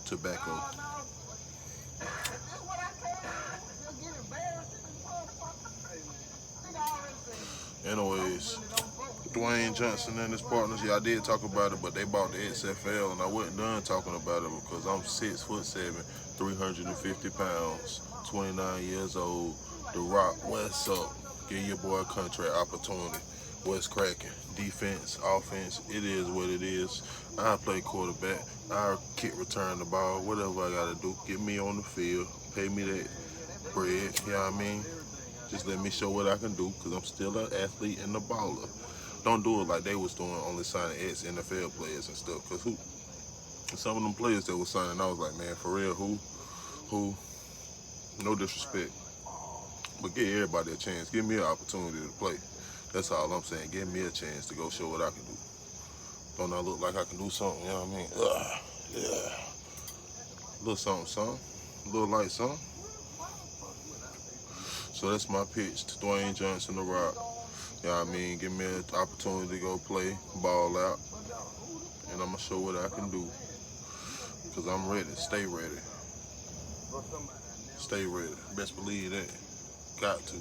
tobacco. Anyways, Dwayne Johnson and his partners, yeah, I did talk about it, but they bought the XFL, and I wasn't done talking about it because I'm 6'7", 350 pounds, 29 years old. The Rock, what's up? Give your boy a contract opportunity. What's cracking? Defense, offense, it is what it is. I play quarterback. I kick return the ball, whatever I gotta do. Get me on the field. Pay me that bread, you know what I mean? Just let me show what I can do because I'm still an athlete and a baller. Don't do it like they was doing, only signing ex-NFL players and stuff. Because some of them players that was signing, I was like, man, for real, who? No disrespect. But give everybody a chance. Give me an opportunity to play. That's all I'm saying. Give me a chance to go show what I can do. Don't I look like I can do something, you know what I mean? Yeah. A little something. A little light something. So that's my pitch to Dwayne Johnson, The Rock. You know what I mean? Give me an opportunity to go play, ball out, and I'm going to show what I can do. Because I'm ready. Stay ready. Stay ready. Best believe that. Got to.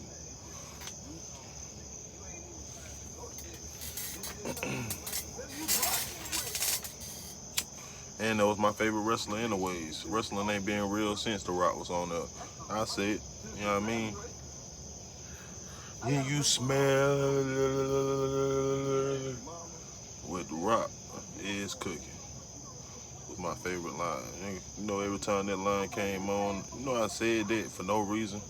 And that was my favorite wrestler anyways. Wrestling ain't been real since The Rock was on there. I said, you know what I mean? When you smell what The Rock is cooking was my favorite line. You know, every time that line came on, you know, I said that for no reason.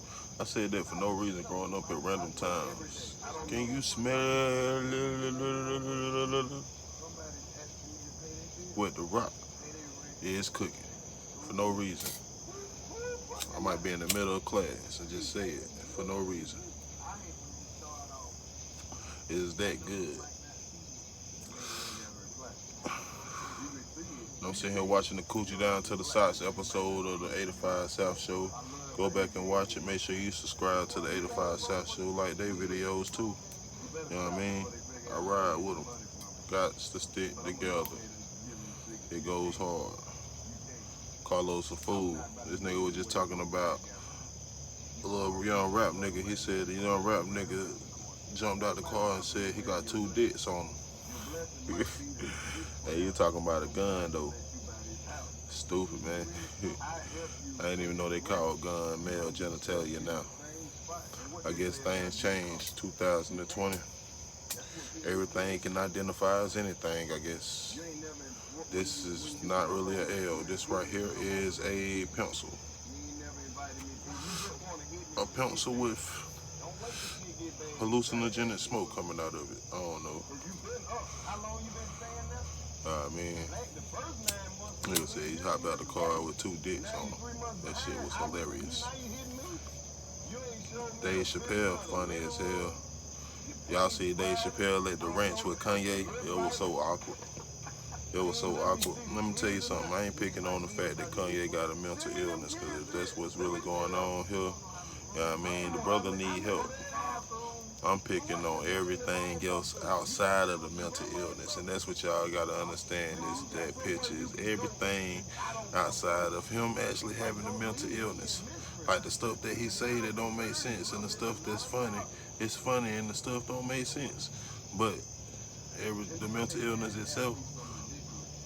I said that for no reason growing up at random times. Can you smell what The Rock is cooking for no reason? I might be in the middle of class and just say it for no reason. Is that good? I'm sitting here watching the Coochie Down to the Socks episode of the 85 South Show. Go back and watch it. Make sure you subscribe to the 85 South Show. Like their videos too. You know what I mean? I ride with them. Got to stick together. It goes hard. Carlos a fool. This nigga was just talking about a little young rap nigga. He said the young rap nigga jumped out the car and said he got 2 dicks on him. Hey, you talking about a gun though? Stupid, man. I didn't even know they called gun male genitalia now. I guess things changed. 2020. Everything can identify as anything, I guess. This is not really an L. This right here is a pencil. A pencil with hallucinogenic smoke coming out of it. I don't know. I mean, nigga said he hopped out the car with 2 dicks on him. That shit was hilarious. Dave Chappelle, funny as hell. Y'all see Dave Chappelle at the ranch with Kanye? It was so awkward. It was so awkward. Let me tell you something. I ain't picking on the fact that Kanye got a mental illness, because if that's what's really going on here, you know what I mean? The brother need help. I'm picking on everything else outside of the mental illness, and that's what y'all gotta understand, is that picture is everything outside of him actually having a mental illness. Like the stuff that he say that don't make sense, and the stuff that's funny, it's funny, and the stuff don't make sense. But the mental illness itself,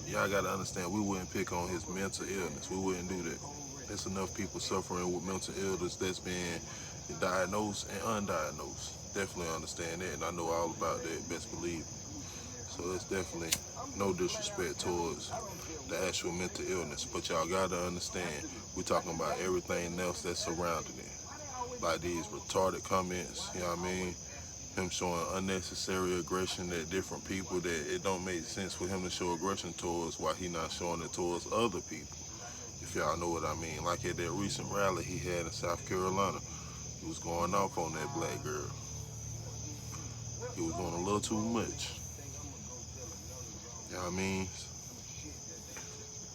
y'all gotta understand, we wouldn't pick on his mental illness. We wouldn't do that. There's enough people suffering with mental illness that's being diagnosed and undiagnosed. Definitely understand that, and I know all about that, best believe. So it's definitely no disrespect towards the actual mental illness, but y'all gotta understand, we're talking about everything else that's surrounding it. Like these retarded comments, you know what I mean? Him showing unnecessary aggression at different people that it don't make sense for him to show aggression towards, while he not showing it towards other people. If y'all know what I mean. Like at that recent rally he had in South Carolina, he was going off on that black girl. He was doing a little too much. You know what I mean?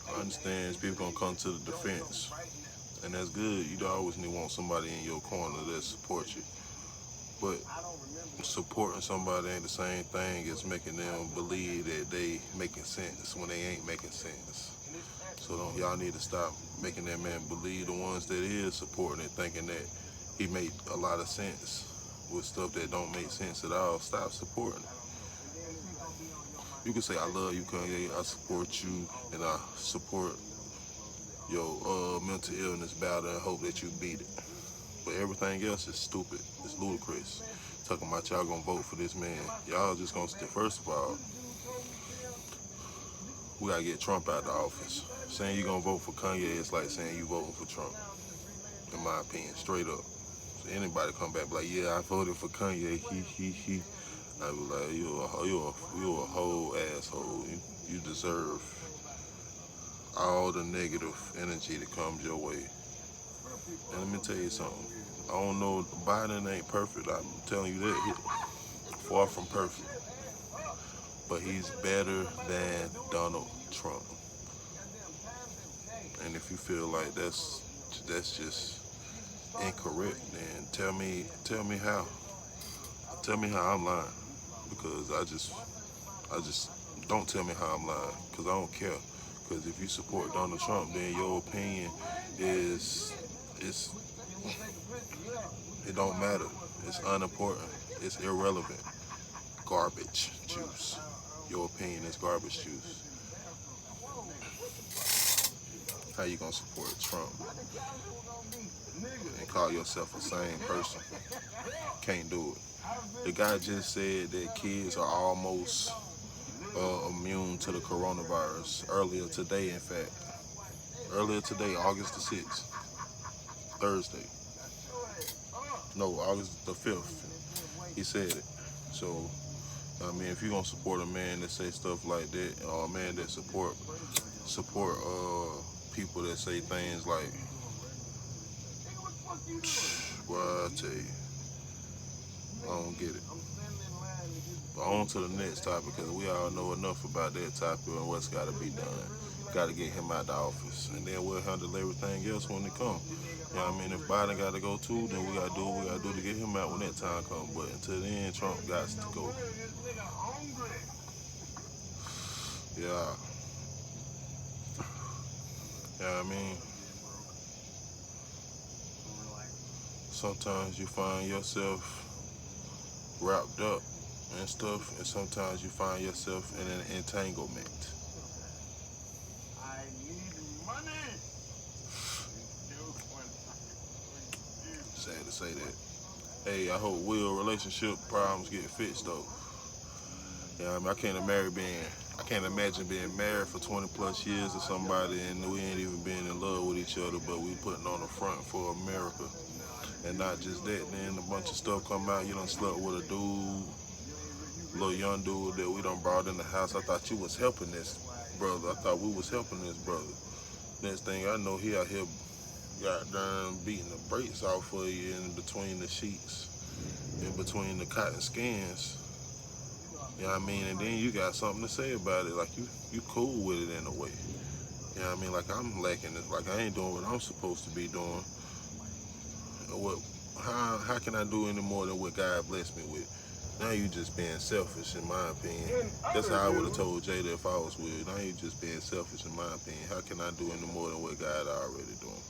I understand people gonna come to the defense, and that's good. You always need want somebody in your corner that supports you. But supporting somebody ain't the same thing as making them believe that they making sense when they ain't making sense. So y'all need to stop making that man believe the ones that is supporting it, thinking that he made a lot of sense with stuff that don't make sense at all. Stop supporting it. You can say, I love you, Kanye, I support you, and I support your mental illness battle and hope that you beat it. But everything else is stupid. It's ludicrous. Talking about y'all gonna vote for this man. Y'all just gonna, first of all, we gotta get Trump out of the office. Saying you gonna vote for Kanye is like saying you voting for Trump, in my opinion, straight up. So anybody come back like, yeah, I voted for Kanye, he. I be like, you a whole asshole. You deserve all the negative energy that comes your way. And let me tell you something. I don't know, Biden ain't perfect. I'm telling you that. Far from perfect. But he's better than Donald Trump. And if you feel like that's just incorrect, then tell me how. Tell me how I'm lying. Because I just don't tell me how I'm lying. Because I don't care. Because if you support Donald Trump, then your opinion it don't matter. It's unimportant. It's irrelevant. Garbage juice. Your opinion is garbage juice. How you gonna support Trump and call yourself a sane person? Can't do it. The guy just said that kids are almost immune to the coronavirus. Earlier today, in fact. Earlier today, August the 6th. Thursday. No, August the 5th. He said it. So, I mean, if you're gonna support a man that say stuff like that, or a man that support people that say things like, well, I tell you, I don't get it. But on to the next topic, because we all know enough about that topic and what's got to be done. Got to get him out of the office, and then we'll handle everything else when it comes. You know what I mean? If Biden got to go too, then we got to do what we got to do to get him out when that time comes. But until then, Trump got to go. Yeah. You know what I mean? Sometimes you find yourself wrapped up and stuff, and sometimes you find yourself in an entanglement. I need money. Sad to say that. Hey, I hope relationship problems get fixed though. Yeah, I mean, I can't imagine being married for 20 plus years to somebody and we ain't even been in love with each other, but we putting on the front for America. And not just that, then a bunch of stuff come out. You done slept with a little young dude that we done brought in the house. I thought you was helping this brother. I thought we was helping this brother. Next thing I know, he out here got done beating the brakes off of you in between the sheets, in between the cotton skins. You know what I mean? And then you got something to say about it. Like you cool with it in a way. You know what I mean? Like I'm lacking it. Like I ain't doing what I'm supposed to be doing. How can I do any more than what God blessed me with? Now you just being selfish, in my opinion. That's how I would have told Jada if I was with. Now you just being selfish, in my opinion. How can I do any more than what God already doing?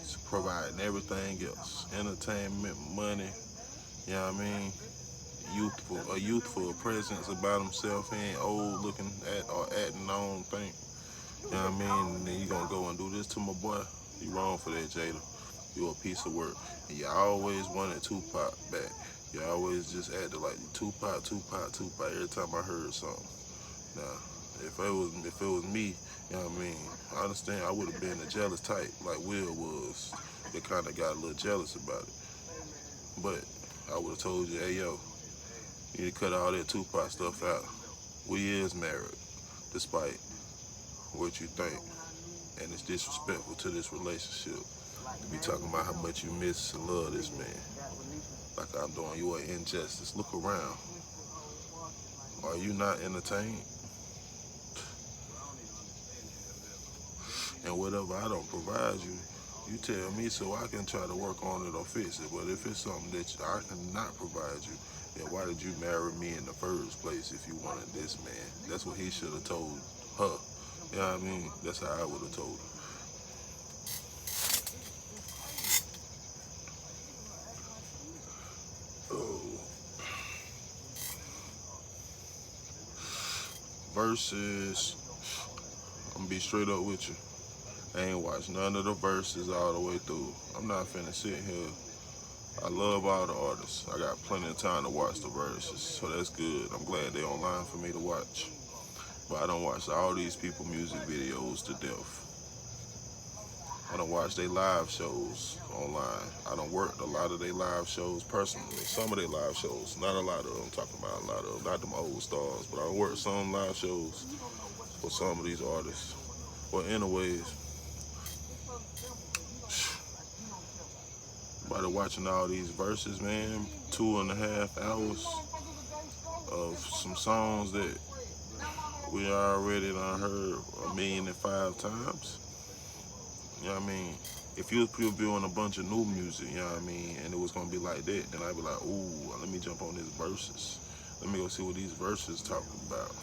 It's providing everything else. Entertainment, money, you know what I mean? A youthful presence about himself. He ain't old looking at or acting on thing. You know what I mean? And then you gonna go and do this to my boy. You wrong for that, Jada. You a piece of work. And you always wanted Tupac back. You always just acted like Tupac every time I heard something. Now, if it was me, you know what I mean? I understand I would have been a jealous type like Will was. That kind of got a little jealous about it. But I would have told you, hey yo, you need to cut all that Tupac stuff out. We is married, despite what you think. And it's disrespectful to this relationship to be talking about how much you miss and love this man. Like I'm doing you an injustice. Look around. Are you not entertained? And whatever I don't provide you, you tell me so I can try to work on it or fix it. But if it's something that I cannot provide you, then why did you marry me in the first place if you wanted this man? That's what he should have told her. You know what I mean? That's how I would have told her. Oh. Versus, I'm gonna be straight up with you. I ain't watched none of the verses all the way through. I'm not finna sit here. I love all the artists. I got plenty of time to watch the verses, so that's good. I'm glad they're online for me to watch. But I don't watch all these people music videos to death. I don't watch their live shows online. I don't work a lot of their live shows personally. Some of their live shows, not a lot of them. I'm talking about a lot of them, not them old stars, but I work some live shows for some of these artists. Well, anyways, by watching all these verses, man, 2.5 hours of some songs that we already done heard 1,000,005 times. You know what I mean? If you was previewing a bunch of new music, you know what I mean, and it was gonna be like that, then I'd be like, ooh, let me jump on these verses. Let me go see what these verses talking about.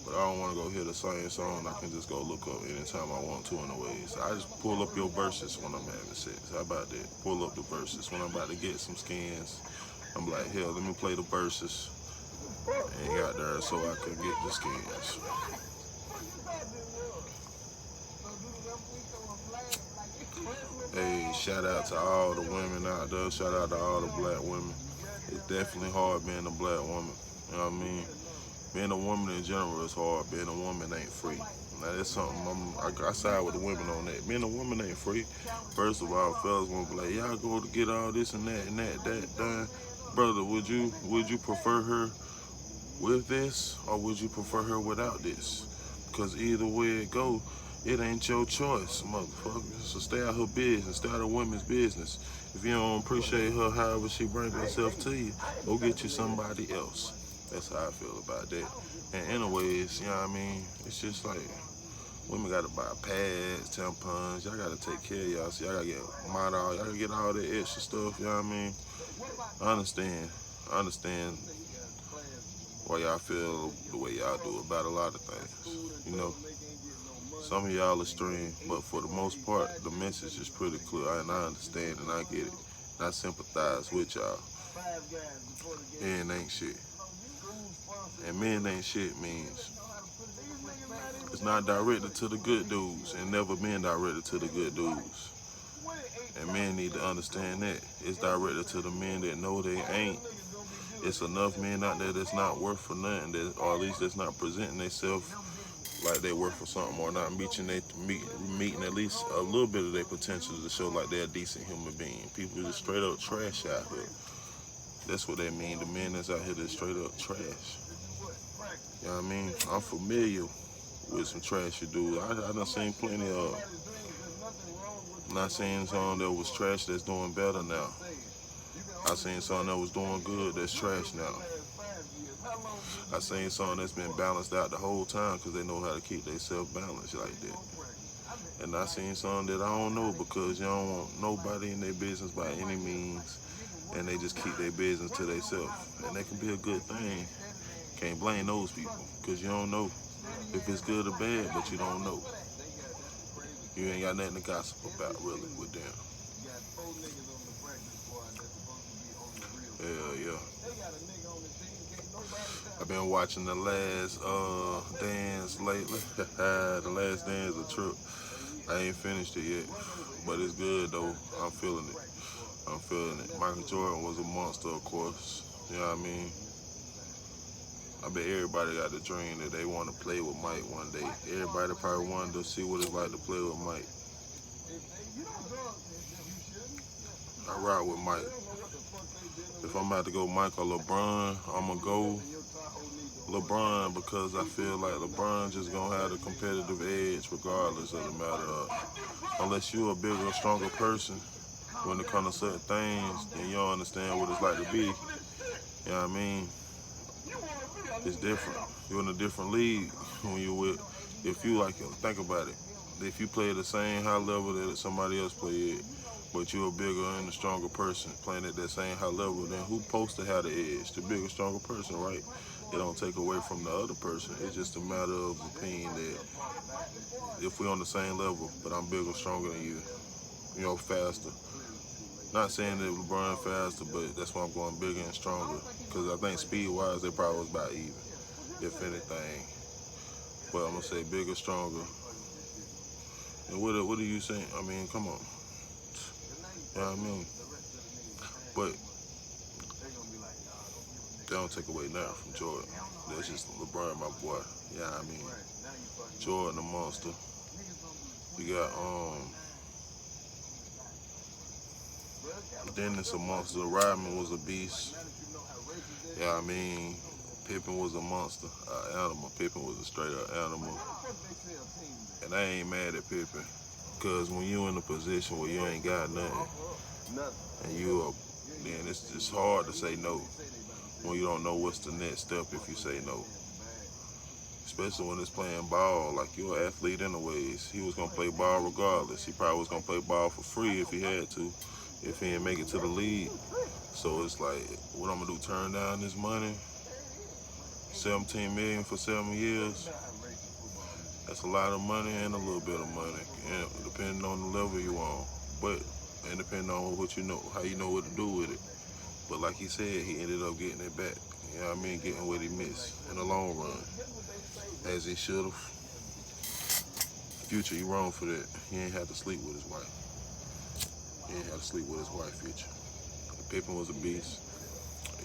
But I don't want to go hear the same song. I can just go look up anytime I want to in the ways. I just pull up your verses when I'm having sex. How about that? Pull up the verses when I'm about to get some skins. I'm like, hell, let me play the verses and got there so I can get the skins. Hey, shout out to all the women out there. Shout out to all the black women. It's definitely hard being a black woman. You know what I mean? Being a woman in general is hard. Being a woman ain't free. Now that's something I side with the women on that. Being a woman ain't free. First of all, fellas gonna be like, y'all go to get all this and that done. Brother, would you prefer her with this or would you prefer her without this? Because either way it go, it ain't your choice, motherfucker. So stay out her business, stay out of women's business. If you don't appreciate her however she brings herself to you, go get you somebody else. That's how I feel about that. And anyways, you know what I mean? It's just like women gotta buy pads, tampons, y'all gotta take care of y'all. So y'all gotta get model, y'all gotta get all that extra stuff, you know what I mean? I understand why y'all feel the way y'all do about a lot of things. You know, some of y'all extreme, but for the most part, the message is pretty clear, and I understand and I get it. And I sympathize with y'all. Men ain't shit. And men ain't shit means it's not directed to the good dudes and never been directed to the good dudes. And men need to understand that. It's directed to the men that know they ain't. It's enough men out there that's not worth for nothing, or at least that's not presenting themselves like they work for something, or not meeting at least a little bit of their potential to show like they're a decent human being. People just straight up trash out here. That's what they mean. The men that's out here that's straight up trash. You know what I mean? I'm familiar with some trashy dudes. I done seen plenty of. I'm not saying something that was trash that's doing better now. I seen something that was doing good that's trash now. I seen something that's been balanced out the whole time because they know how to keep themselves balanced like that. And I seen something that I don't know because you don't want nobody in their business by any means, and they just keep their business to themselves. And that can be a good thing. Can't blame those people because you don't know if it's good or bad, but you don't know. You ain't got nothing to gossip about really with them. Hell yeah. I've been watching The Last Dance lately. The Last Dance a trip. I ain't finished it yet, but it's good though. I'm feeling it. Michael Jordan was a monster, of course. You know what I mean? I bet everybody got the dream that they want to play with Mike one day. Everybody probably wanted to see what it's like to play with Mike. I ride with Mike. If I'm about to go Mike or LeBron, I'm going to go LeBron because I feel like LeBron just going to have the competitive edge regardless of the matter of. Unless you're a bigger, stronger person when it comes to certain things, then you don't understand what it's like to be. You know what I mean? It's different. You're in a different league when you're with if you like, think about it. If you play at the same high level that somebody else played, but you're a bigger and a stronger person playing at that same high level, then who supposed to have the edge? The bigger, stronger person, right? It don't take away from the other person. It's just a matter of opinion that if we're on the same level, but I'm bigger, stronger than you, faster. Not saying that LeBron faster, but that's why I'm going bigger and stronger. Because I think speed-wise, they probably was about even, if anything. But I'm going to say bigger, stronger. And what do you think? I mean, come on. You know what I mean? But they don't take away nothing from Jordan. That's just LeBron, my boy. Yeah, I mean, Jordan, the monster. You got Dennis, a monster. Rodman was a beast. Yeah, I mean, Pippen was a monster, animal. Pippen was a straight up animal. And I ain't mad at Pippen, because when you in a position where you ain't got nothing, and then it's just hard to say no when you don't know what's the next step if you say no. Especially when it's playing ball, like you're an athlete anyways. He was gonna play ball regardless. He probably was gonna play ball for free if he had to, if he didn't make it to the league. So it's like, what I'm gonna do, turn down this money? 17 million for 7 years? That's a lot of money and a little bit of money, and depending on the level you on. And depending on what you know, how you know what to do with it. But like he said, he ended up getting it back. You know what I mean? Getting what he missed in the long run, as he should have. Future, you wrong for that. He ain't had to sleep with his wife. He ain't had to sleep with his wife, Future. Pippen was a beast.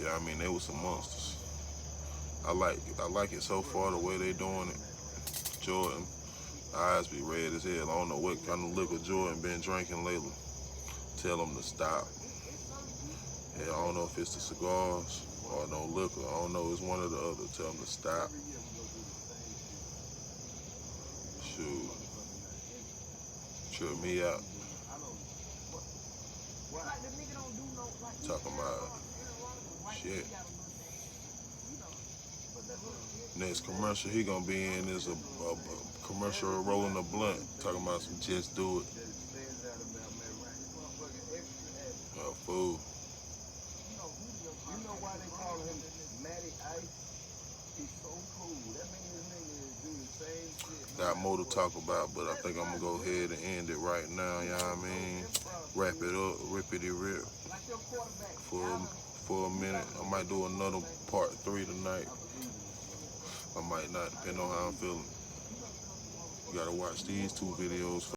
Yeah, I mean, they were some monsters. I like it so far, the way they doing it. Jordan, eyes be red as hell. I don't know what kind of liquor Jordan been drinking lately. Tell him to stop. Yeah, I don't know if it's the cigars or no liquor. I don't know. It's one or the other. Tell him to stop. Shoot. Trip me out. Talking about shit. Next commercial he gonna be in is a commercial of rolling a blunt. Talking about some just do it. Oh, fool. You know why they call him Matty Ice? He's so cool. That means his nigga is doing the same shit. Got more to talk about, but I think I'm gonna go ahead and end it right now, you know what I mean? Wrap it up, rippity rip. For a minute. I might do another part 3 tonight. I might not, depending on how I'm feeling. You gotta watch these 2 videos